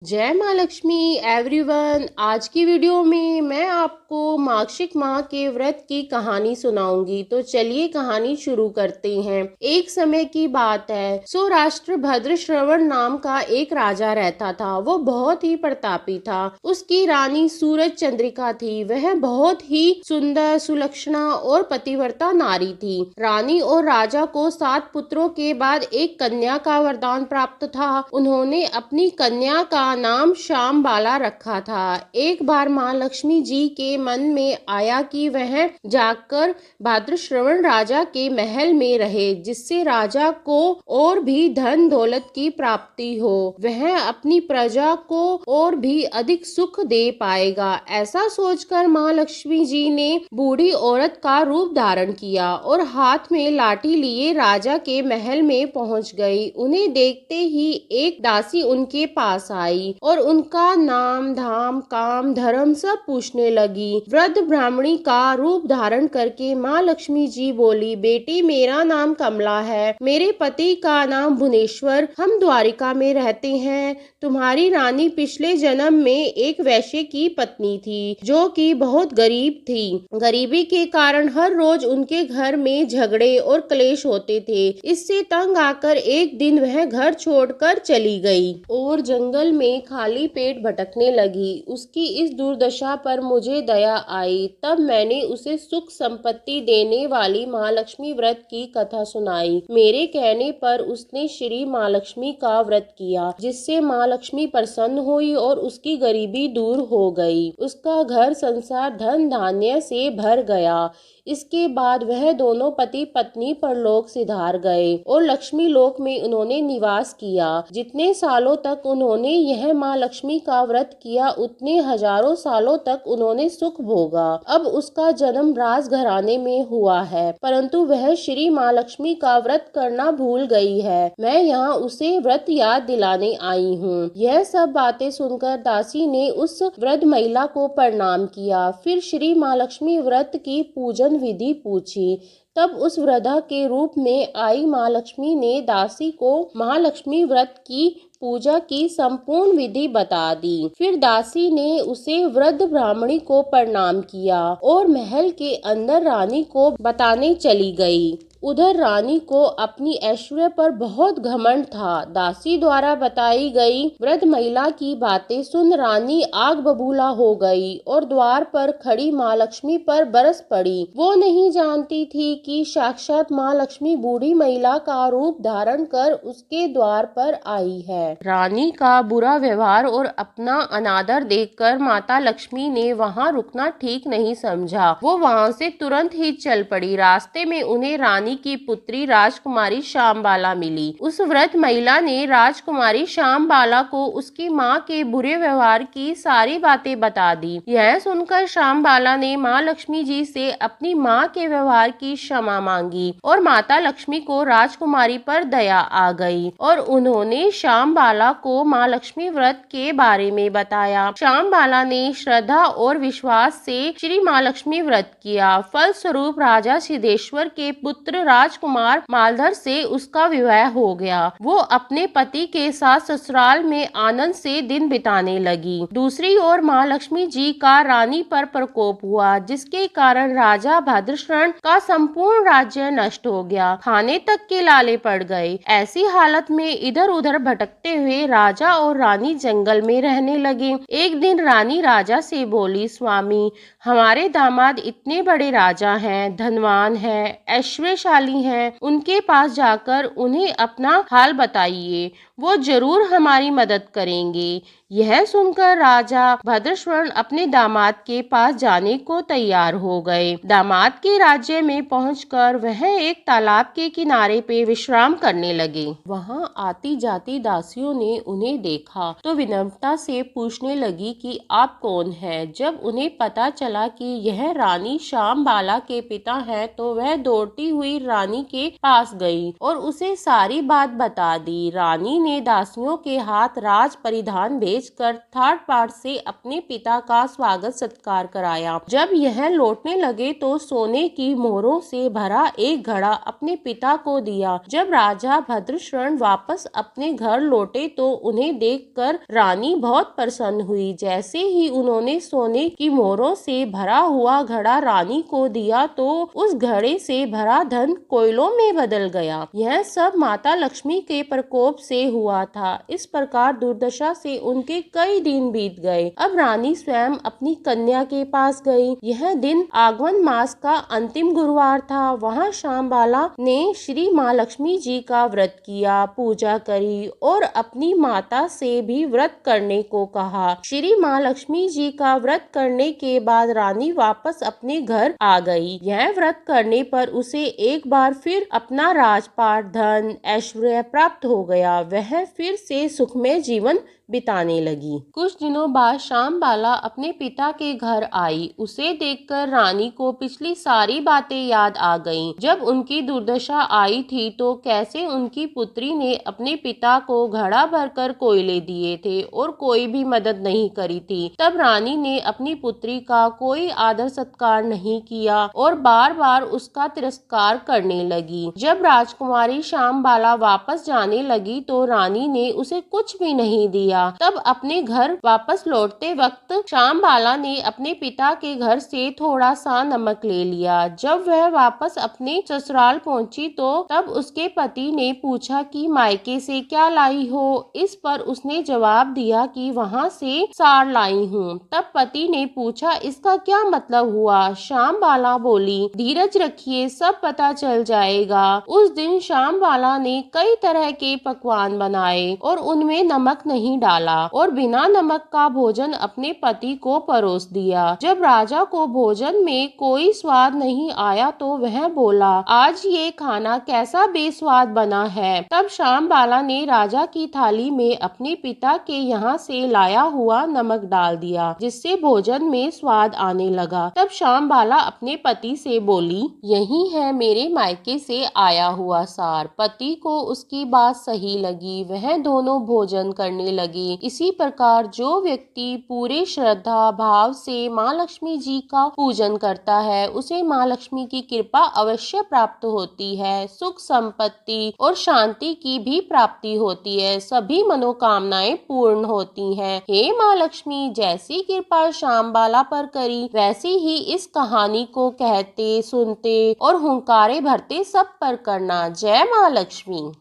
जय माँ लक्ष्मी एवरीवन। आज की वीडियो में मैं आपको मार्गशीर्ष माह के व्रत की कहानी सुनाऊंगी। तो चलिए कहानी शुरू करते हैं। एक समय की बात है। सौराष्ट्र भद्रश्रवण नाम का एक राजा रहता था। वो बहुत ही प्रतापी था। उसकी रानी सूरज चंद्रिका थी। वह बहुत ही सुंदर, सुलक्षणा और पतिव्रता नारी थी। रानी और राजा को 7 पुत्रों के बाद एक कन्या का वरदान प्राप्त था। उन्होंने अपनी कन्या का नाम श्यामबाला रखा था। एक बार माँ लक्ष्मी जी के मन में आया कि वह जाकर भाद्रश्रवण राजा के महल में रहे, जिससे राजा को और भी धन दौलत की प्राप्ति हो। वह अपनी प्रजा को और भी अधिक सुख दे पाएगा। ऐसा सोचकर माँ लक्ष्मी जी ने बूढ़ी औरत का रूप धारण किया और हाथ में लाठी लिए राजा के महल में पहुंच गई। उन्हें देखते ही एक दासी उनके पास आई और उनका नाम, धाम, काम, धर्म सब पूछने लगी। वृद्ध ब्राह्मणी का रूप धारण करके माँ लक्ष्मी जी बोली, बेटी मेरा नाम कमला है, मेरे पति का नाम भुवनेश्वर, हम द्वारिका में रहते हैं। तुम्हारी रानी पिछले जन्म में एक वैश्य की पत्नी थी, जो कि बहुत गरीब थी। गरीबी के कारण हर रोज उनके घर में झगड़े और क्लेश होते थे। इससे तंग आकर एक दिन वह घर छोड़कर चली गई और जंगल में खाली पेट भटकने लगी। उसकी इस दुर्दशा पर मुझे दया आई। तब मैंने उसे सुख संपत्ति देने वाली माँ लक्ष्मी व्रत की कथा सुनाई। मेरे कहने पर उसने श्री माँ लक्ष्मी का व्रत किया, जिससे माँ लक्ष्मी प्रसन्न हुई और उसकी गरीबी दूर हो गई। उसका घर संसार धन धान्य से भर गया। इसके बाद वह दोनों पति पत्नी परलोक सिधार गए और लक्ष्मी लोक में उन्होंने निवास किया। जितने सालों तक उन्होंने यह माँ लक्ष्मी का व्रत किया, उतने हजारों सालों तक उन्होंने सुख भोगा। अब उसका जन्म राजघराने में हुआ है, परंतु वह श्री माँ लक्ष्मी का व्रत करना भूल गई है। मैं यहाँ उसे व्रत याद दिलाने आई हूँ। यह सब बातें सुनकर दासी ने उस वृद्ध महिला को प्रणाम किया। फिर श्री माँ लक्ष्मी व्रत की पूजन विधि पूछी। तब उस वृद्धा के रूप में आई माँ लक्ष्मी ने दासी को महालक्ष्मी व्रत की पूजा की संपूर्ण विधि बता दी। फिर दासी ने उसे वृद्ध ब्राह्मणी को प्रणाम किया और महल के अंदर रानी को बताने चली गई। उधर रानी को अपनी ऐश्वर्य पर बहुत घमंड था। दासी द्वारा बताई गई वृद्ध महिला की बातें सुन रानी आग बबूला हो गई और द्वार पर खड़ी माँ लक्ष्मी पर बरस पड़ी। वो नहीं जानती थी कि साक्षात माँ लक्ष्मी बूढ़ी महिला का रूप धारण कर उसके द्वार पर आई है। रानी का बुरा व्यवहार और अपना अनादर देखकर माता लक्ष्मी ने वहाँ रुकना ठीक नहीं समझा। वो वहाँ से तुरंत ही चल पड़ी। रास्ते में उन्हें रानी की पुत्री राजकुमारी श्यामबाला मिली। उस वृद्ध महिला ने राजकुमारी श्यामबाला को उसकी माँ के बुरे व्यवहार की सारी बातें बता दी। यह सुनकर श्यामबाला ने माँ लक्ष्मी जी से अपनी माँ के व्यवहार की क्षमा मांगी और माता लक्ष्मी को राजकुमारी पर दया आ गई और उन्होंने श्यामबाला को माँ लक्ष्मी व्रत के बारे में बताया। श्यामबाला ने श्रद्धा और विश्वास से श्री माँ लक्ष्मी व्रत किया। फलस्वरूप राजा सिद्धेश्वर के पुत्र राजकुमार मालधर से उसका विवाह हो गया। वो अपने पति के साथ ससुराल में आनंद से दिन बिताने लगी। दूसरी ओर माँ लक्ष्मी जी का रानी पर प्रकोप हुआ, जिसके कारण राजा भद्रश्रवण का संपूर्ण राज्य नष्ट हो गया। खाने तक के लाले पड़ गए। ऐसी हालत में इधर उधर भटकते हुए राजा और रानी जंगल में रहने लगे। एक दिन रानी राजा से बोली, स्वामी, हमारे दामाद इतने बड़े राजा हैं, धनवान हैं, ऐश्वर्यशाली हैं, उनके पास जाकर उन्हें अपना हाल बताइए, वो जरूर हमारी मदद करेंगे। यह सुनकर राजा भद्रश्रवण अपने दामाद के पास जाने को तैयार हो गए। दामाद के राज्य में पहुंचकर वह एक तालाब के किनारे पे विश्राम करने लगे। वहां आती जाती दासियों ने उन्हें देखा तो विनम्रता से पूछने लगी कि आप कौन हैं। जब उन्हें पता चला कि यह रानी श्यामबाला के पिता हैं, तो वह दौड़ती हुई फिर रानी के पास गई और उसे सारी बात बता दी। रानी ने दासियों के हाथ राज परिधान भेजकर थाट बाट से अपने पिता का स्वागत सत्कार कराया। जब यह लौटने लगे तो सोने की मोहरों से भरा एक घड़ा अपने पिता को दिया। जब राजा भद्रशरण वापस अपने घर लौटे तो उन्हें देखकर रानी बहुत प्रसन्न हुई। जैसे ही उन्होंने सोने की मोहरों से भरा हुआ घड़ा रानी को दिया तो उस घड़े से भरा धन कोयलों में बदल गया। यह सब माता लक्ष्मी के प्रकोप से हुआ था। इस प्रकार दुर्दशा से उनके कई दिन बीत गए। अब रानी स्वयं अपनी कन्या के पास गई। यह दिन आगवन मास का अंतिम गुरुवार था। वहाँ श्यामबाला ने श्री माँ लक्ष्मी जी का व्रत किया, पूजा करी और अपनी माता से भी व्रत करने को कहा। श्री माँ लक्ष्मी जी का व्रत करने के बाद रानी वापस अपने घर आ गई। यह व्रत करने पर उसे एक बार फिर अपना राजपाट, धन, ऐश्वर्य प्राप्त हो गया। वह फिर से सुखमय जीवन बिताने लगी। कुछ दिनों बाद श्यामबाला अपने पिता के घर आई। उसे देखकर रानी को पिछली सारी बातें याद आ गईं। जब उनकी दुर्दशा आई थी तो कैसे उनकी पुत्री ने अपने पिता को घड़ा भरकर कोयले दिए थे और कोई भी मदद नहीं करी थी। तब रानी ने अपनी पुत्री का कोई आदर सत्कार नहीं किया और बार बार उसका तिरस्कार करने लगी। जब राजकुमारी श्यामबाला वापस जाने लगी तो रानी ने उसे कुछ भी नहीं दिया। तब अपने घर वापस लौटते वक्त श्यामबाला ने अपने पिता के घर से थोड़ा सा नमक ले लिया। जब वह वापस अपने ससुराल पहुंची तो तब उसके पति ने पूछा कि मायके से क्या लाई हो। इस पर उसने जवाब दिया कि वहां से सार लाई हूँ। तब पति ने पूछा इसका क्या मतलब हुआ। श्यामबाला बोली धीरज रखिए, सब पता चल जाएगा। उस दिन श्यामबाला ने कई तरह के पकवान बनाए और उनमें नमक नहीं डाला और बिना नमक का भोजन अपने पति को परोस दिया। जब राजा को भोजन में कोई स्वाद नहीं आया तो वह बोला आज ये खाना कैसा बेस्वाद बना है। तब श्यामबाला ने राजा की थाली में अपने पिता के यहाँ से लाया हुआ नमक डाल दिया जिससे भोजन में स्वाद आने लगा। तब श्यामबाला अपने पति से बोली यही है मेरे मायके से आया हुआ सार। पति को उसकी बात सही लगी। वह दोनों भोजन करने लगे। इसी प्रकार जो व्यक्ति पूरे श्रद्धा भाव से माँ लक्ष्मी जी का पूजन करता है उसे माँ लक्ष्मी की कृपा अवश्य प्राप्त होती है। सुख, संपत्ति और शांति की भी प्राप्ति होती है। सभी मनोकामनाएं पूर्ण होती हैं। हे माँ लक्ष्मी, जैसी कृपा श्यामबाला पर करी वैसी ही इस कहानी को कहते, सुनते और हुंकारे भरते सब पर करना। जय माँ लक्ष्मी।